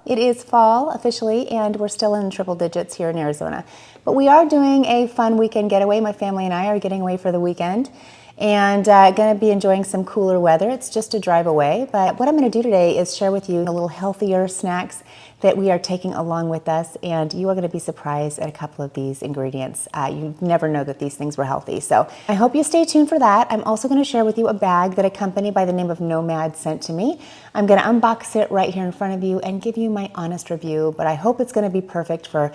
It is fall officially, and we're still in triple digits here in Arizona. But we are doing a fun weekend getaway. My family and I are getting away for the weekend and going to be enjoying some cooler weather. It's just a drive away. But what I'm going to do today is share with you a little healthier snacks that we are taking along with us, and you are going to be surprised at a couple of these ingredients. You never know that these things were healthy. So I hope you stay tuned for that. I'm also going to share with you a bag that a company by the name of Nomad sent to me. I'm going to unbox it right here in front of you and give you my honest review, but I hope it's going to be perfect for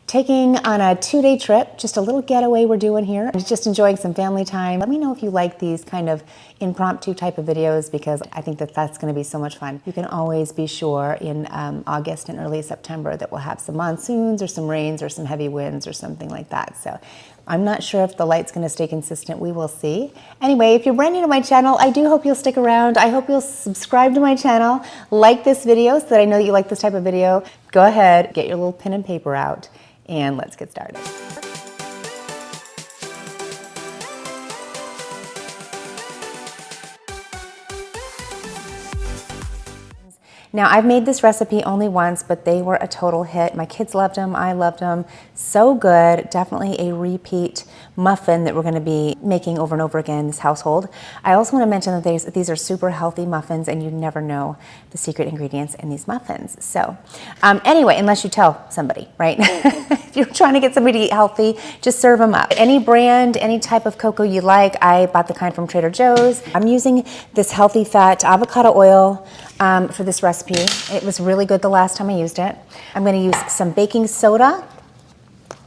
taking on a 2-day trip, just a little getaway we're doing here, and just enjoying some family time. Let me know if you like these kind of impromptu type of videos, because I think that that's going to be so much fun. You can always be sure in August and early September that we'll have some monsoons or some rains or some heavy winds or something like that. So I'm not sure if the light's going to stay consistent. We will see. Anyway, if you're brand new to my channel, I do hope you'll stick around. I hope you'll subscribe to my channel, like this video so that I know that you like this type of video. Go ahead, get your little pen and paper out, and let's get started. Now, I've made this recipe only once, but they were a total hit. My kids loved them, I loved them. So good, definitely a repeat muffin that we're gonna be making over and over again in this household. I also wanna mention that these are super healthy muffins, and you never know the secret ingredients in these muffins. So anyway, unless you tell somebody, right? If you're trying to get somebody to eat healthy, just serve them up. Any brand, any type of cocoa you like. I bought the kind from Trader Joe's. I'm using this healthy fat avocado oil for this recipe. It was really good the last time I used it. I'm going to use some baking soda.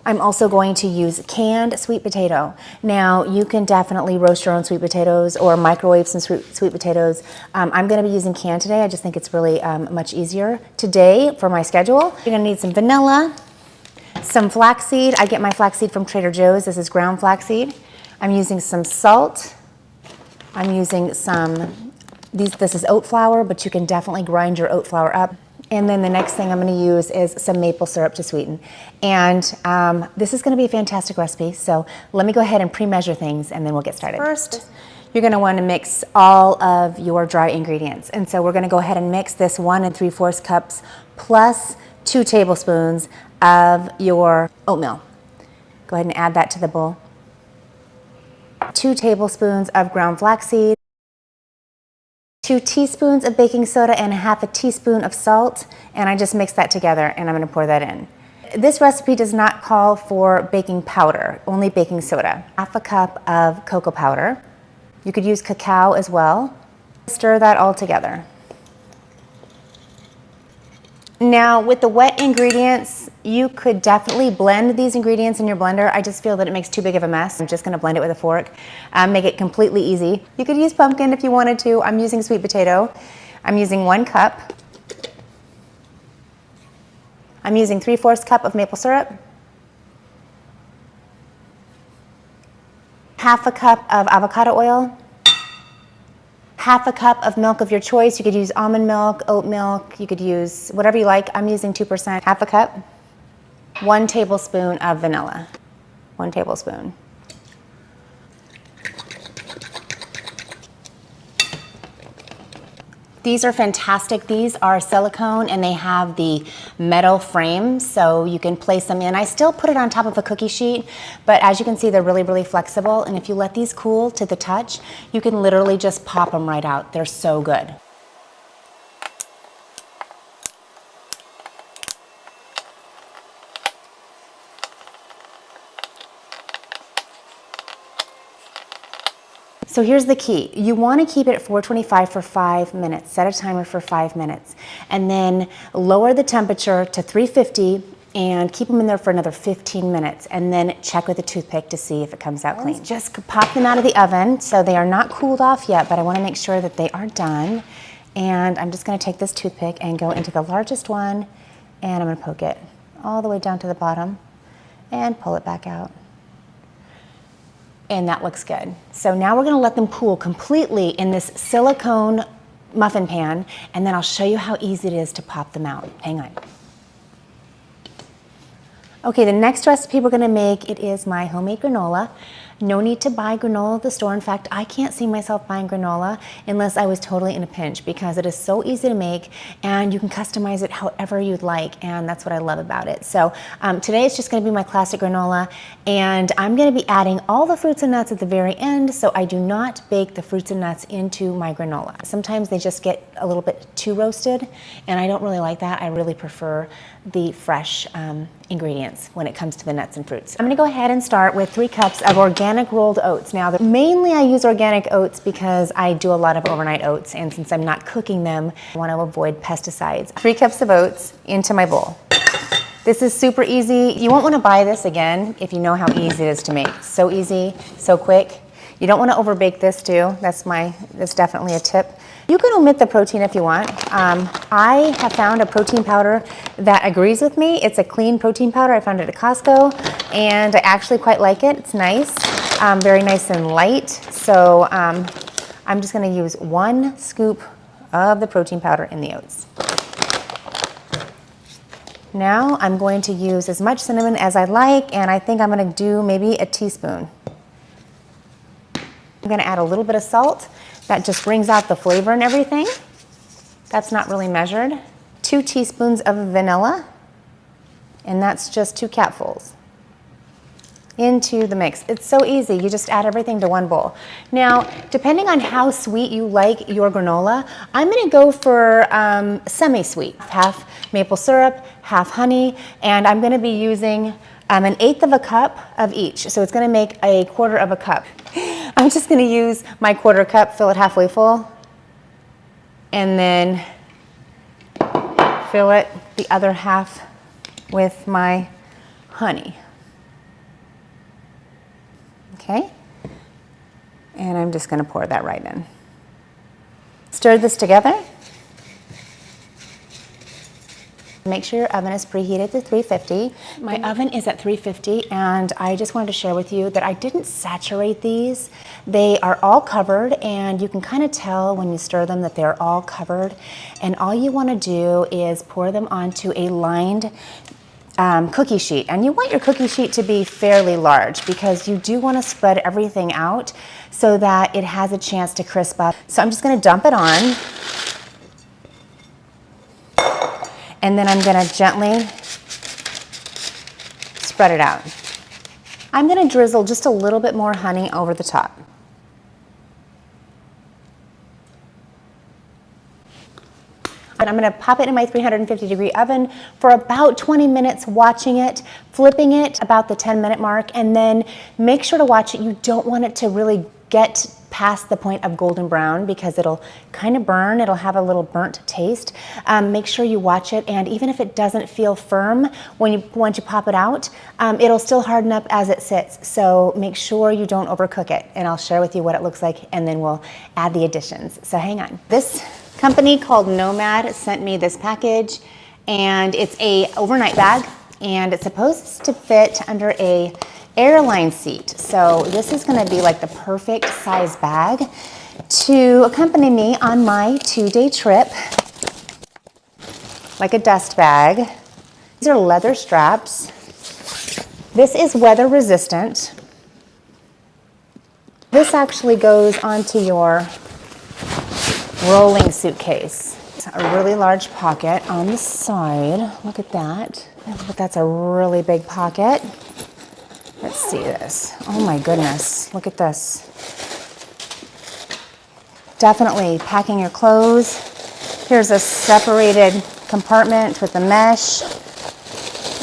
I'm also going to use canned sweet potato. Now, you can definitely roast your own sweet potatoes or microwave some sweet potatoes. I'm going to be using canned today. I just think it's really much easier today for my schedule. You're going to need some vanilla, some flaxseed. I get my flaxseed from Trader Joe's. This is ground flaxseed. I'm using some salt. I'm using some this is oat flour, but you can definitely grind your oat flour up. And then the next thing I'm going to use is some maple syrup to sweeten. And this is going to be a fantastic recipe, so let me go ahead and pre-measure things, and then we'll get started. First, you're going to want to mix all of your dry ingredients. And so we're going to go ahead and mix this 1 3/4 cups plus 2 tablespoons of your oatmeal. Go ahead and add that to the bowl. 2 tablespoons of ground flaxseed. 2 teaspoons of baking soda and 1/2 teaspoon of salt, and I just mix that together, and I'm going to pour that in. This recipe does not call for baking powder, only baking soda. 1/2 cup of cocoa powder. You could use cacao as well. Stir that all together. Now, with the wet ingredients, you could definitely blend these ingredients in your blender. I just feel that it makes too big of a mess. I'm just going to blend it with a fork, make it completely easy. You could use pumpkin if you wanted to. I'm using sweet potato. I'm using 1 cup. I'm using 3/4 cup of maple syrup. 1/2 cup of avocado oil. 1/2 cup of milk of your choice. You could use almond milk, oat milk, you could use whatever you like. I'm using 2%. 1/2 cup. 1 tablespoon of vanilla. 1 tablespoon. These are fantastic. These are silicone, and they have the metal frame, so you can place them in. I still put it on top of a cookie sheet, but as you can see, they're really, really flexible. And if you let these cool to the touch, you can literally just pop them right out. They're so good. So here's the key. You want to keep it at 425 for 5 minutes. Set a timer for 5 minutes. And then lower the temperature to 350 and keep them in there for another 15 minutes. And then check with a toothpick to see if it comes out clean. Just pop them out of the oven. So they are not cooled off yet, but I want to make sure that they are done. And I'm just going to take this toothpick and go into the largest one, and I'm going to poke it all the way down to the bottom and pull it back out. And that looks good. So now we're going to let them cool completely in this silicone muffin pan, and then I'll show you how easy it is to pop them out. Hang on. Okay, the next recipe we're going to make, it is my homemade granola. No need to buy granola at the store. In fact, I can't see myself buying granola unless I was totally in a pinch, because it is so easy to make and you can customize it however you'd like, and that's what I love about it. So today it's just going to be my classic granola, and I'm going to be adding all the fruits and nuts at the very end, so I do not bake the fruits and nuts into my granola. Sometimes they just get a little bit too roasted, and I don't really like that. I really prefer the fresh ingredients when it comes to the nuts and fruits. I'm going to go ahead and start with 3 cups of organic rolled oats. Now, mainly I use organic oats because I do a lot of overnight oats, and since I'm not cooking them, I want to avoid pesticides. 3 cups of oats into my bowl. This is super easy. You won't want to buy this again if you know how easy it is to make. So easy, so quick. You don't want to overbake this too. That's definitely a tip. You can omit the protein if you want. I have found a protein powder that agrees with me. It's a clean protein powder. I found it at Costco, and I actually quite like it. It's nice, very nice and light. So I'm just going to use 1 scoop of the protein powder in the oats. Now I'm going to use as much cinnamon as I like, and I think I'm going to do maybe a teaspoon. I'm going to add a little bit of salt. That just brings out the flavor and everything. That's not really measured. 2 teaspoons of vanilla, and that's just 2 capfuls into the mix. It's so easy. You just add everything to 1 bowl. Now, depending on how sweet you like your granola, I'm going to go for semi-sweet. Half maple syrup, half honey, and I'm going to be using 1/8 of a cup of each. So it's going to make a 1/4 of a cup. I'm just going to use my 1/4 cup, fill it halfway full, and then fill it the other half with my honey. Okay, and I'm just going to pour that right in. Stir this together. Make sure your oven is preheated to 350. My oven is at 350, and I just wanted to share with you that I didn't saturate these. They are all covered, and you can kind of tell when you stir them that they're all covered. And all you want to do is pour them onto a lined cookie sheet. And you want your cookie sheet to be fairly large because you do want to spread everything out so that it has a chance to crisp up. So I'm just going to dump it on. And then I'm going to gently spread it out. I'm going to drizzle just a little bit more honey over the top. And I'm going to pop it in my 350-degree oven for about 20 minutes, watching it, flipping it about the 10-minute mark, and then make sure to watch it. You don't want it to really get past the point of golden brown because it'll kind of burn. It'll have a little burnt taste. Make sure you watch it, and even if it doesn't feel firm once you pop it out, it'll still harden up as it sits. So make sure you don't overcook it, and I'll share with you what it looks like, and then we'll add the additions. So hang on. This company called Nomad sent me this package, and it's a overnight bag, and it's supposed to fit under a airline seat. So this is going to be like the perfect size bag to accompany me on my 2-day trip, like a dust bag. These are leather straps. This is weather resistant. This actually goes onto your rolling suitcase. It's a really large pocket on the side. Look at that. But that's a really big pocket. Let's see this. Oh my goodness, look at this. Definitely packing your clothes. Here's a separated compartment with the mesh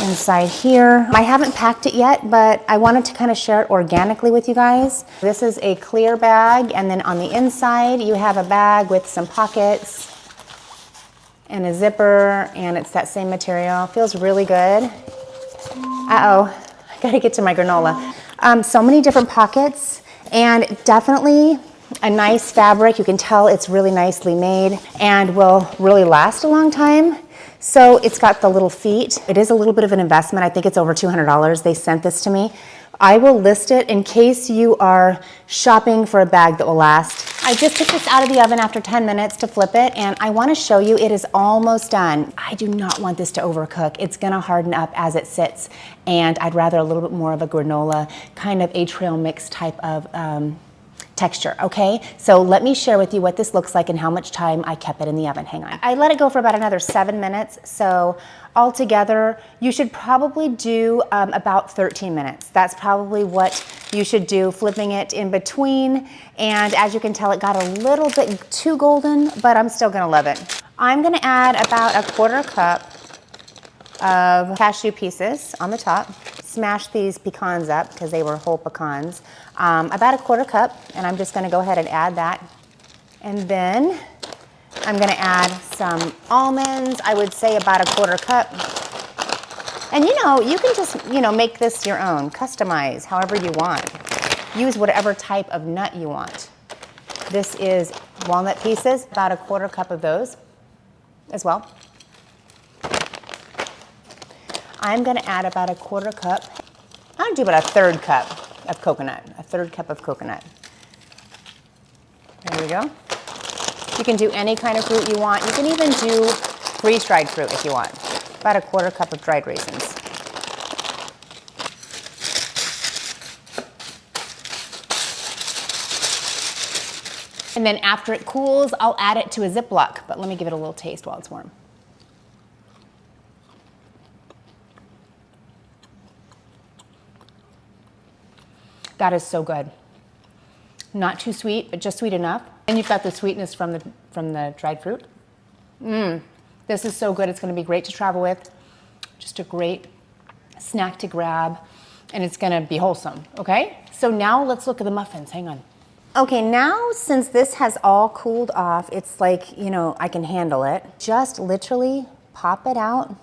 inside here. I haven't packed it yet, but I wanted to kind of share it organically with you guys. This is a clear bag, and then on the inside you have a bag with some pockets and a zipper, and it's that same material. Feels really good. Uh-oh. I gotta get to my granola. So many different pockets, and definitely a nice fabric. You can tell it's really nicely made and will really last a long time. So it's got the little feet. It is a little bit of an investment. I think it's over $200. They sent this to me. I will list it in case you are shopping for a bag that will last. I just took this out of the oven after 10 minutes to flip it, and I want to show you it is almost done. I do not want this to overcook. It's going to harden up as it sits, and I'd rather a little bit more of a granola, kind of a trail mix type of texture, okay? So let me share with you what this looks like and how much time I kept it in the oven. Hang on. I let it go for about another 7 minutes, so altogether, you should probably do about 13 minutes. That's probably what you should do, flipping it in between. And as you can tell, it got a little bit too golden, but I'm still gonna love it. I'm gonna add about a 1/4 cup of cashew pieces on the top. Smash these pecans up because they were whole pecans. About a 1/4 cup, and I'm just gonna go ahead and add that. And then I'm gonna add some almonds. I would say about a 1/4 cup. And you know, you can just, make this your own, customize however you want. Use whatever type of nut you want. This is walnut pieces, about a 1/4 cup of those as well. I'm gonna add about a 1/4 cup. I'll do about a 1/3 cup of coconut, a 1/3 cup of coconut. There we go. You can do any kind of fruit you want. You can even do freeze-dried fruit if you want. About a 1/4 cup of dried raisins. And then after it cools, I'll add it to a Ziploc, but let me give it a little taste while it's warm. That is so good. Not too sweet, but just sweet enough. And you've got the sweetness from the dried fruit. This is so good. It's going to be great to travel with. Just a great snack to grab, and it's going to be wholesome, okay? So now let's look at the muffins. Hang on. Okay, now since this has all cooled off, it's like, I can handle it. Just literally pop it out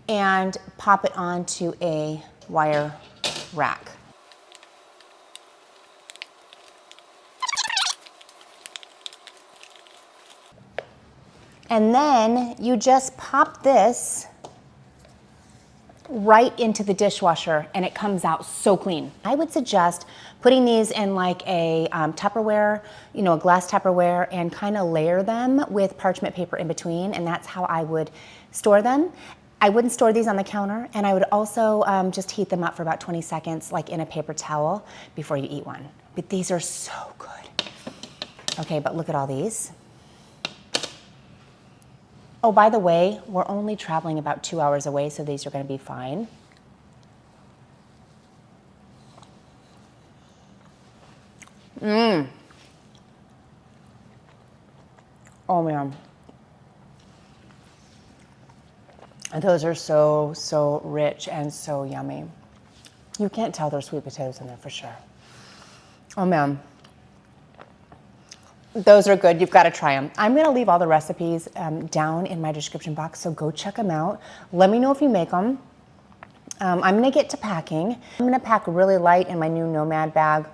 and pop it onto a wire rack. And then you just pop this right into the dishwasher and it comes out so clean. I would suggest putting these in like a Tupperware, a glass Tupperware, and kind of layer them with parchment paper in between, and that's how I would store them. I wouldn't store these on the counter, and I would also just heat them up for about 20 seconds, like in a paper towel, before you eat one. But these are so good. Okay, but look at all these. Oh, by the way, we're only traveling about 2 hours away, so these are going to be fine. Oh, man. Those are so, so rich and so yummy. You can't tell there's sweet potatoes in there for sure. Oh, man. Those are good. You've got to try them. I'm going to leave all the recipes down in my description box, so go check them out. Let me know if you make them. I'm going to get to packing. I'm going to pack really light in my new Nomad bag.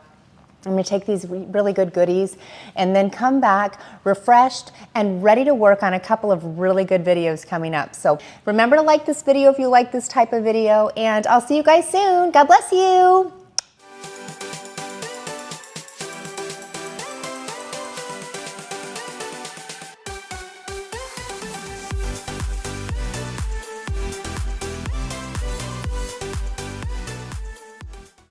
I'm going to take these really good goodies and then come back refreshed and ready to work on a couple of really good videos coming up. So remember to like this video if you like this type of video, and I'll see you guys soon. God bless you.